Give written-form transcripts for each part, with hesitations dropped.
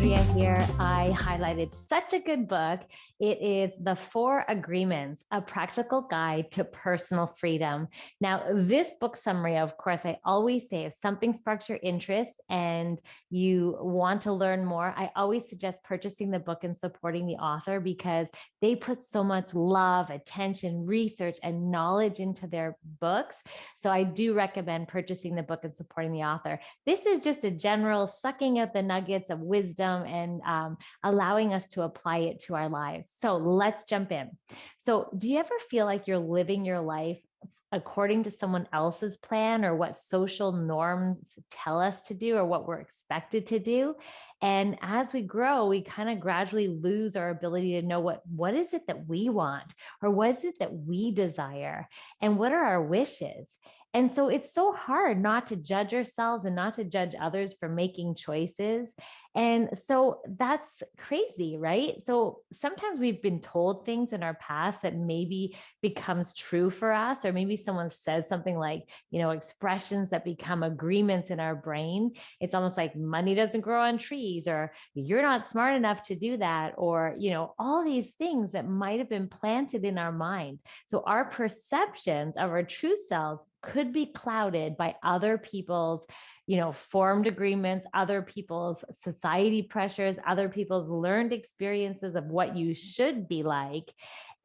Andrea here. I highlighted such a good book. It is The Four Agreements, a practical guide to personal freedom. Now, this book summary, of course, I always say if something sparks your interest and you want to learn more, I always suggest purchasing the book and supporting the author because they put so much love, attention, research, and knowledge into their books. So I do recommend purchasing the book and supporting the author. This is just a general sucking out the nuggets of wisdom and allowing us to apply it to our lives. So let's jump in. So do you ever feel like you're living your life according to someone else's plan or what social norms tell us to do or what we're expected to do? And as we grow, we kind of gradually lose our ability to know what is it that we want or what is it that we desire and what are our wishes? And so it's so hard not to judge ourselves and not to judge others for making choices. And so that's crazy, right? So sometimes we've been told things in our past that maybe becomes true for us, or maybe someone says something like, expressions that become agreements in our brain. It's almost like money doesn't grow on trees, or you're not smart enough to do that, or, all these things that might have been planted in our mind. So our perceptions of our true selves could be clouded by other people's formed agreements, other people's society pressures, other people's learned experiences of what you should be like.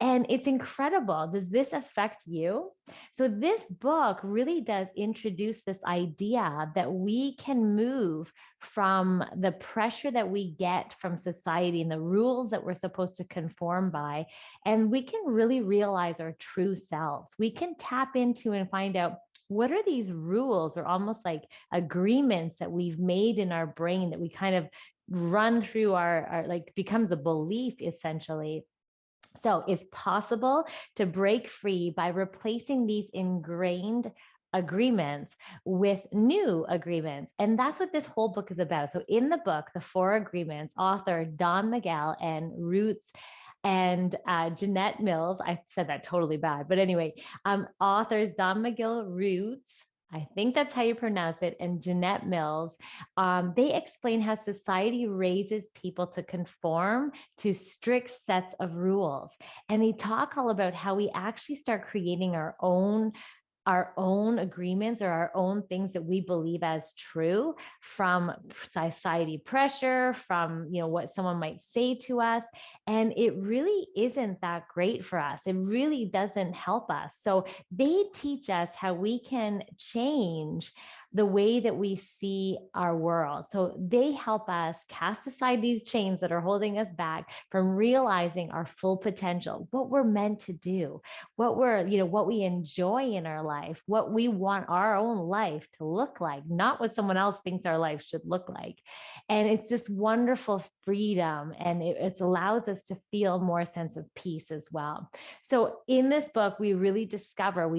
And it's incredible. Does this affect you? So this book really does introduce this idea that we can move from the pressure that we get from society and the rules that we're supposed to conform by, and we can really realize our true selves. We can tap into and find out what are these rules or almost like agreements that we've made in our brain that we kind of run through our like becomes a belief essentially. So it's possible to break free by replacing these ingrained agreements with new agreements. And that's what this whole book is about. So in the book, The Four Agreements, author Don Miguel and Roots and Jeanette Mills, I said that totally bad, but anyway, authors Don Miguel Roots, I think that's how you pronounce it, and Jeanette Mills, they explain how society raises people to conform to strict sets of rules. And they talk all about how we actually start creating our own agreements or our own things that we believe as true from society pressure, from what someone might say to us. And it really isn't that great for us. It really doesn't help us. So they teach us how we can change the way that we see our world. So they help us cast aside these chains that are holding us back from realizing our full potential, what we're meant to do, what we enjoy in our life, what we want our own life to look like, not what someone else thinks our life should look like. And it's this wonderful freedom, and it allows us to feel more sense of peace as well. So in this book, we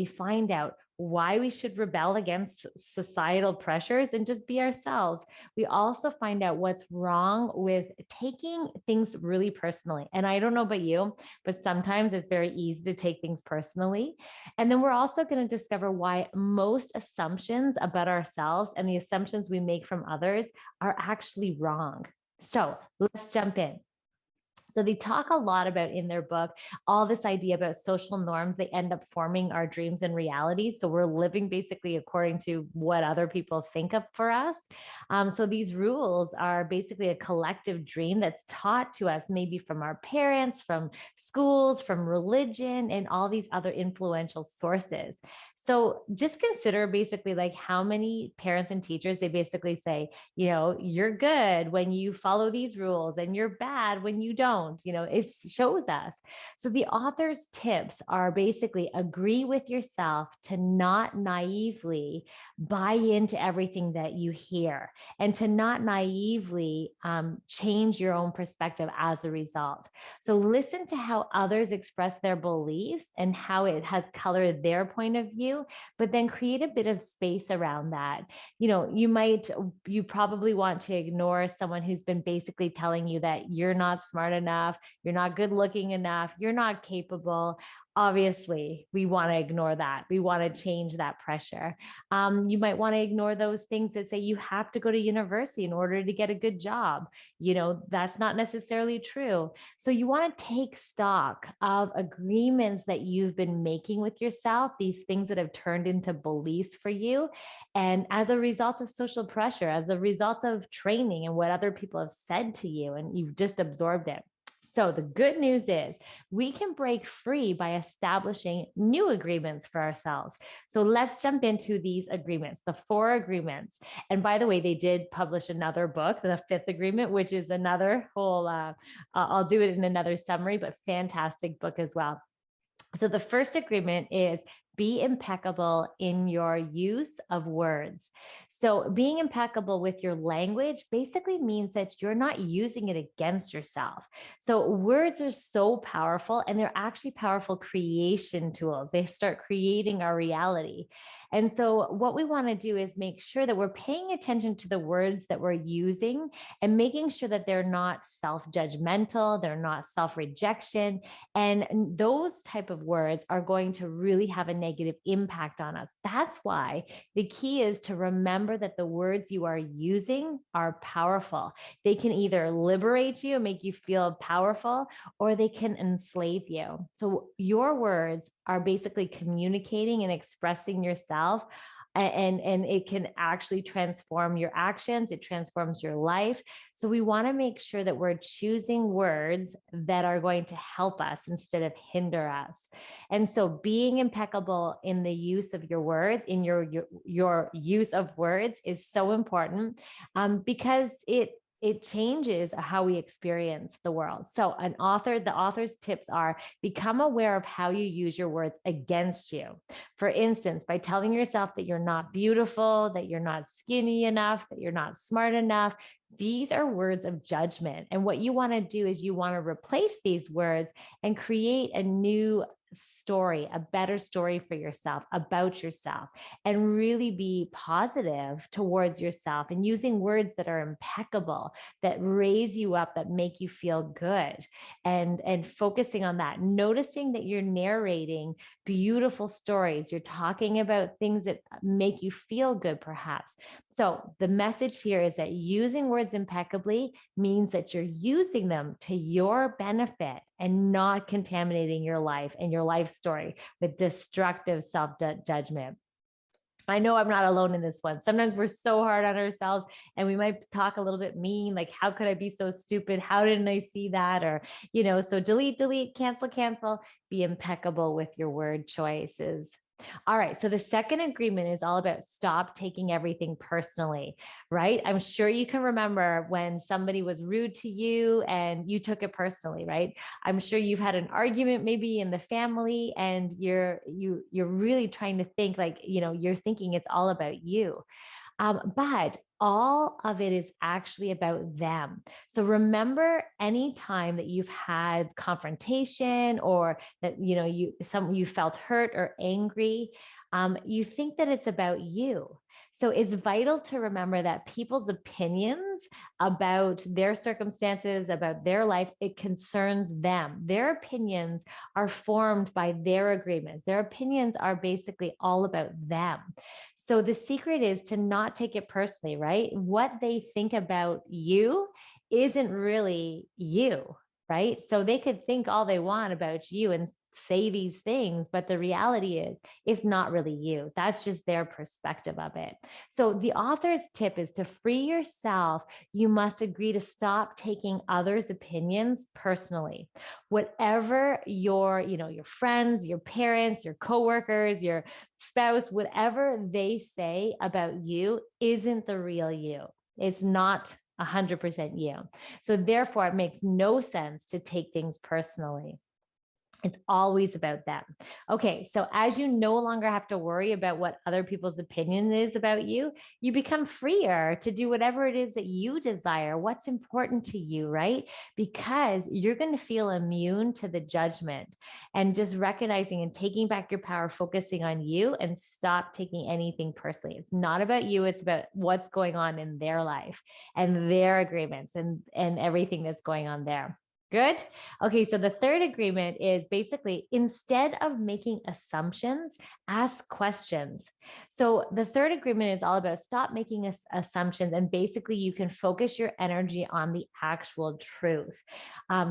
find out why we should rebel against societal pressures and just be ourselves. We also find out what's wrong with taking things really personally. And I don't know about you, but sometimes it's very easy to take things personally. And then we're also going to discover why most assumptions about ourselves and the assumptions we make from others are actually wrong. So let's jump in. So they talk a lot about in their book, all this idea about social norms. They end up forming our dreams and realities. So we're living basically according to what other people think of for us. So these rules are basically a collective dream that's taught to us, maybe from our parents, from schools, from religion, and all these other influential sources. So just consider basically like how many parents and teachers, they basically say, you're good when you follow these rules and you're bad when you don't, it shows us. So the author's tips are basically agree with yourself to not naively buy into everything that you hear and to not naively change your own perspective as a result. So listen to how others express their beliefs and how it has colored their point of view, but then create a bit of space around that. You probably want to ignore someone who's been basically telling you that you're not smart enough, you're not good looking enough, you're not capable. Obviously, we want to ignore that. We want to change that pressure. You might want to ignore those things that say you have to go to university in order to get a good job. That's not necessarily true. So you want to take stock of agreements that you've been making with yourself, these things that have turned into beliefs for you. And as a result of social pressure, as a result of training and what other people have said to you, and you've just absorbed it. So the good news is we can break free by establishing new agreements for ourselves. So let's jump into these agreements, the 4 agreements. And by the way, they did publish another book, the 5th agreement, which is another whole, I'll do it in another summary, but fantastic book as well. So the first agreement is be impeccable in your use of words. So being impeccable with your language basically means that you're not using it against yourself. So words are so powerful, and they're actually powerful creation tools. They start creating our reality. And so what we want to do is make sure that we're paying attention to the words that we're using and making sure that they're not self-judgmental, they're not self-rejection, and those type of words are going to really have a negative impact on us. That's why the key is to remember that the words you are using are powerful. They can either liberate you, make you feel powerful, or they can enslave you. So your words are basically communicating and expressing yourself, and it can actually transform your actions. It transforms your life. So we want to make sure that we're choosing words that are going to help us instead of hinder us. And so being impeccable in the use of your words, in your use of words, is so important, because it changes how we experience the world. So the author's tips are: become aware of how you use your words against you. For instance, by telling yourself that you're not beautiful, that you're not skinny enough, that you're not smart enough. These are words of judgment. And what you want to do is you want to replace these words and create a new story, a better story for yourself, about yourself, and really be positive towards yourself, and using words that are impeccable, that raise you up, that make you feel good, and focusing on that, noticing that you're narrating beautiful stories. You're talking about things that make you feel good, perhaps. So the message here is that using words impeccably means that you're using them to your benefit and not contaminating your life and your life story with destructive self-judgment. I know I'm not alone in this one. Sometimes we're so hard on ourselves, and we might talk a little bit mean, like, how could I be so stupid? How didn't I see that? Or, so delete, cancel, be impeccable with your word choices. All right. So the second agreement is all about stop taking everything personally, right? I'm sure you can remember when somebody was rude to you and you took it personally, right? I'm sure you've had an argument maybe in the family, and you're really trying to think, like, you're thinking it's all about you. But all of it is actually about them. So remember, any time that you've had confrontation, or that you felt hurt or angry, you think that it's about you. So it's vital to remember that people's opinions about their circumstances, about their life, it concerns them. Their opinions are formed by their agreements. Their opinions are basically all about them. So the secret is to not take it personally, right? What they think about you isn't really you, right? So they could think all they want about you and say these things, but the reality is it's not really you. That's just their perspective of it. So the author's tip is to free yourself. You must agree to stop taking others' opinions personally. Whatever your friends, your parents, your coworkers, your spouse, whatever they say about you isn't the real you. It's not 100% you. So therefore, it makes no sense to take things personally. It's always about them. Okay, so as you no longer have to worry about what other people's opinion is about you, you become freer to do whatever it is that you desire, what's important to you, right? Because you're going to feel immune to the judgment, and just recognizing and taking back your power, focusing on you, and stop taking anything personally. It's not about you. It's about what's going on in their life and their agreements and everything that's going on there. Good. Okay. So the third agreement is basically instead of making assumptions, ask questions. So the third agreement is all about stop making assumptions, and basically you can focus your energy on the actual truth.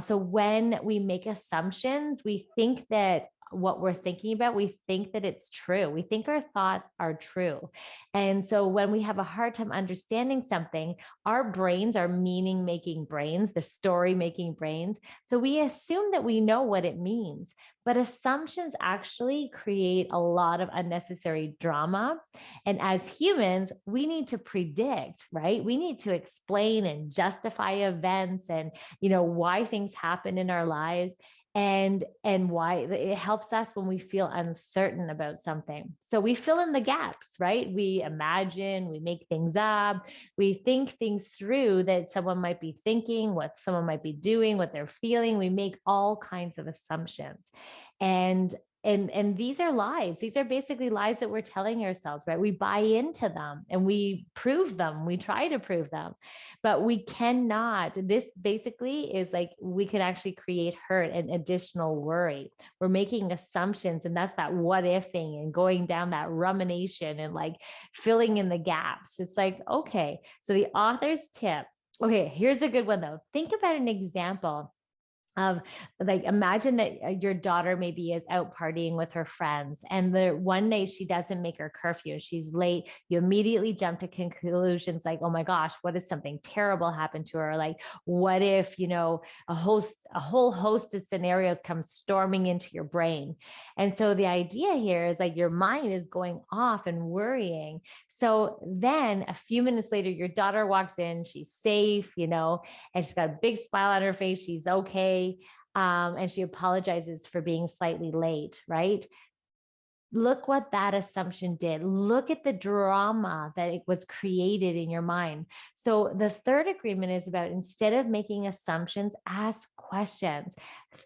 So when we make assumptions, we think that what we're thinking about, we think that it's true. We think our thoughts are true. And so when we have a hard time understanding something, our brains are meaning making brains, the story making brains. So we assume that we know what it means, but assumptions actually create a lot of unnecessary drama. And as humans, we need to predict, right? We need to explain and justify events and, why things happen in our lives and why it helps us when we feel uncertain about something. So we fill in the gaps, right? We imagine, we make things up, we think things through that someone might be thinking, what someone might be doing, what they're feeling. We make all kinds of assumptions. And and these are lies. These are basically lies that we're telling ourselves, right? We buy into them and we prove them. We try to prove them, but we cannot. This basically is like we can actually create hurt and additional worry. We're making assumptions, and that's that what if thing and going down that rumination and like filling in the gaps. It's like, okay, so the author's tip. Okay, here's a good one though. Think about an example of like imagine that your daughter maybe is out partying with her friends and the one day she doesn't make her curfew, she's late. You immediately jump to conclusions like, oh my gosh, what if something terrible happened to her? Like what if a whole host of scenarios come storming into your brain. And so the idea here is like your mind is going off and worrying. So then a few minutes later, your daughter walks in, she's safe, and she's got a big smile on her face. She's okay. And she apologizes for being slightly late, right? Look what that assumption did. Look at the drama that it was created in your mind. So the third agreement is about instead of making assumptions, ask questions.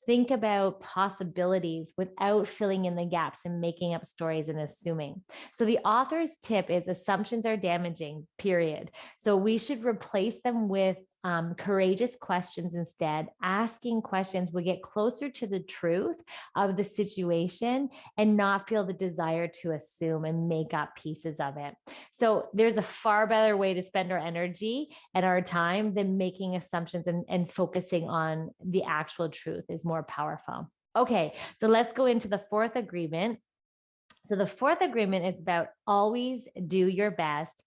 Think about possibilities without filling in the gaps and making up stories and assuming. So the author's tip is assumptions are damaging, period. So we should replace them with courageous questions instead. Asking questions will get closer to the truth of the situation and not feel the desire to assume and make up pieces of it. So there's a far better way to spend our energy and our time than making assumptions and focusing on the actual truth is more powerful. Okay, so let's go into the fourth agreement. So the fourth agreement is about always do your best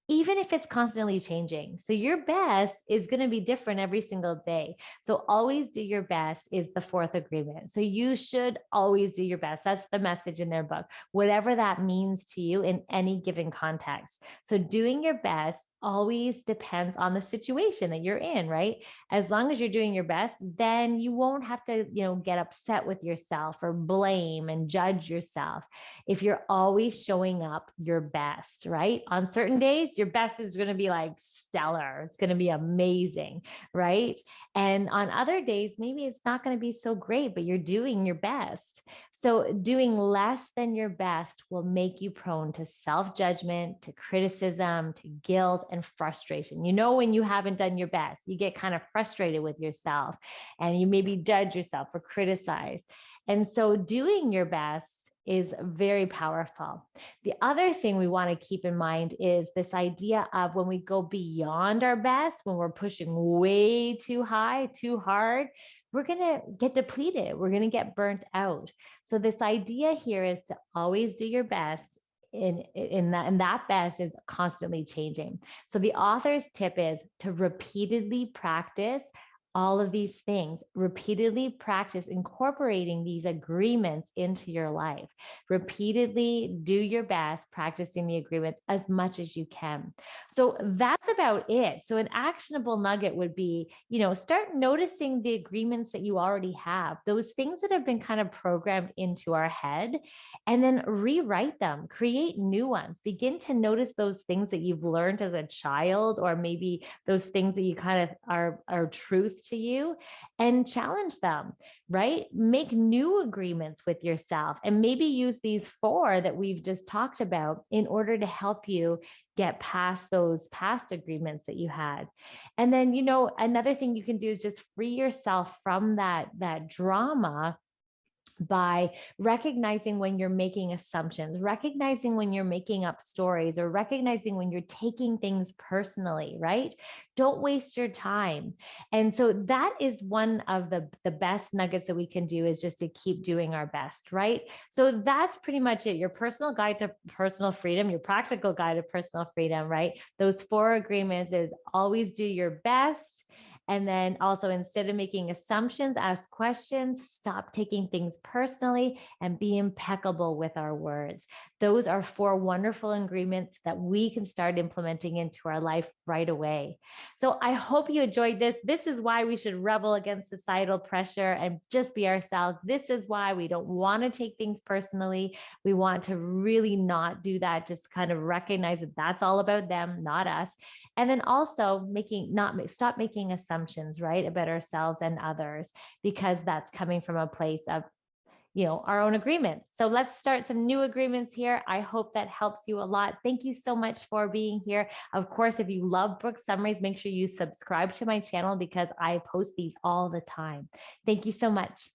even if it's constantly changing. So your best is going to be different every single day. So always do your best is the fourth agreement. So you should always do your best. That's the message in their book, whatever that means to you in any given context. So doing your best always depends on the situation that you're in, right? As long as you're doing your best, then you won't have to, get upset with yourself or blame and judge yourself if you're always showing up your best, right? On certain days, your best is going to be like stellar. It's going to be amazing, right? And on other days, maybe it's not going to be so great, but you're doing your best. So doing less than your best will make you prone to self-judgment, to criticism, to guilt, and frustration. When you haven't done your best, you get kind of frustrated with yourself and you maybe judge yourself or criticize. And so doing your best is very powerful. The other thing we want to keep in mind is this idea of when we go beyond our best, when we're pushing way too high, too hard, we're going to get depleted. We're going to get burnt out. So this idea here is to always do your best and that best is constantly changing. So the author's tip is to repeatedly practice all of these things, repeatedly practice incorporating these agreements into your life. Repeatedly do your best practicing the agreements as much as you can. So that's about it. So an actionable nugget would be, start noticing the agreements that you already have, those things that have been kind of programmed into our head, and then rewrite them, create new ones. Begin to notice those things that you've learned as a child, or maybe those things that you kind of are truth to you and challenge them, right? Make new agreements with yourself and maybe use these 4 that we've just talked about in order to help you get past those past agreements that you had. And then, another thing you can do is just free yourself from that drama by recognizing when you're making assumptions, recognizing when you're making up stories, or recognizing when you're taking things personally, right? Don't waste your time. And so that is one of the best nuggets that we can do, is just to keep doing our best, right? So that's pretty much it. Your personal guide to personal freedom, your practical guide to personal freedom, right? Those 4 agreements is always do your best. And then also, instead of making assumptions, ask questions, stop taking things personally, and be impeccable with our words. Those are 4 wonderful agreements that we can start implementing into our life right away. So I hope you enjoyed this. This is why we should rebel against societal pressure and just be ourselves. This is why we don't want to take things personally. We want to really not do that. Just kind of recognize that that's all about them, not us. And then also stop making assumptions, right, about ourselves and others, because that's coming from a place of our own agreements. So let's start some new agreements here. I hope that helps you a lot. Thank you so much for being here. Of course, if you love book summaries, make sure you subscribe to my channel because I post these all the time. Thank you so much.